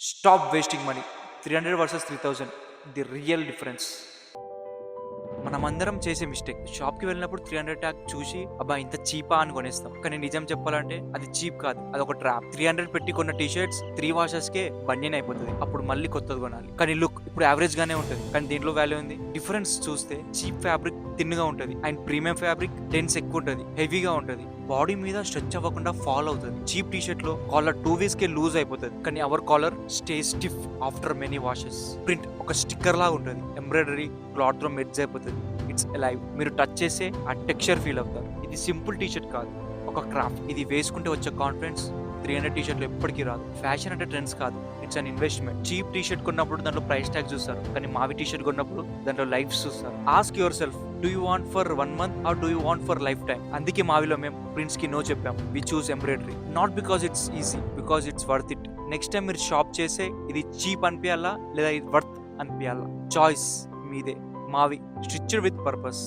Stop wasting money. 300 versus 3000, the real difference. మనమందరం చేసే mistake, షాప్కి వెళ్ళినప్పుడు 300 ట్యాగ్ చూసి అబ్బా ఇంత చీపా అని కొనేస్తాం. కానీ నిజం చెప్పాలంటే అది చీప్ కాదు, అది ఒక ట్రాప్. 300 పెట్టి కొన్న టీ షర్ట్స్ 3 వాషెస్ కే బన్యన్ అయిపోతుంది. అప్పుడు మళ్ళీ కొత్తది కొనాలి. కానీ లుక్ ఇప్పుడు యావరేజ్ గానే ఉంటుంది, కానీ దీంట్లో వాల్యూ ఉంది. డిఫరెన్స్ చూస్తే చీప్ ఫ్యాబ్రిక్ థిన్ గా ఉంటుంది అండ్ ప్రీమియం ఫ్యాబ్రిక్ డెన్స్ ఎక్కువ ఉంటుంది, హెవీగా ఉంటుంది, బాడీ మీద స్ట్రెచ్ అవ్వకుండా ఫాల్ అవుతుంది. చీప్ టీ షర్ట్ లో కాలర్ 2 వీక్స్ కే లూజ్ అయిపోతుంది, కానీ our collar stay stiff after many washes. Print ఒక స్టిక్కర్ లాగా ఉంటుంది, ఎంబ్రాయిడరీ క్లాత్ లో మెర్జ్ అయిపోతుంది. ఇట్స్ అలైవ్, మీరు టచ్ చేసే ఆ టెక్స్చర్ ఫీల్ అవుతారు. ఇది సింపుల్ టీ షర్ట్ కాదు, ఒక క్రాఫ్ట్. ఇది వేసుకుంటే వచ్చే కాన్ఫిడెన్స్ 300 టీ షర్ట్లు ఎప్పటికీ రాదు. ఫ్యాషన్ అంటే ట్రెండ్స్ కాదు, it's an investment. Cheap T shirt కొన్నప్పుడు దాంట్లో ప్రైస్ ట్యాగ్ చూస్తారు, కానీ మావి టీ షర్ట్ కొన్నప్పుడు దాంట్లో లైఫ్ చూస్తారు. Ask yourself, do you want for 1 month or do you want for lifetime? అందుకే మావిలో మేము ప్రింట్స్ కి నో చెప్పాం. We choose embroidery, not because it's easy, because it's worth it. Next time మీరు shop చేసే ఇది cheap అనిపించాలా లేదా ఇది వర్త్ అనిపించాలా, చాయిస్ మీదే. మావి, స్టిచ్డ్ విత్ పర్పస్.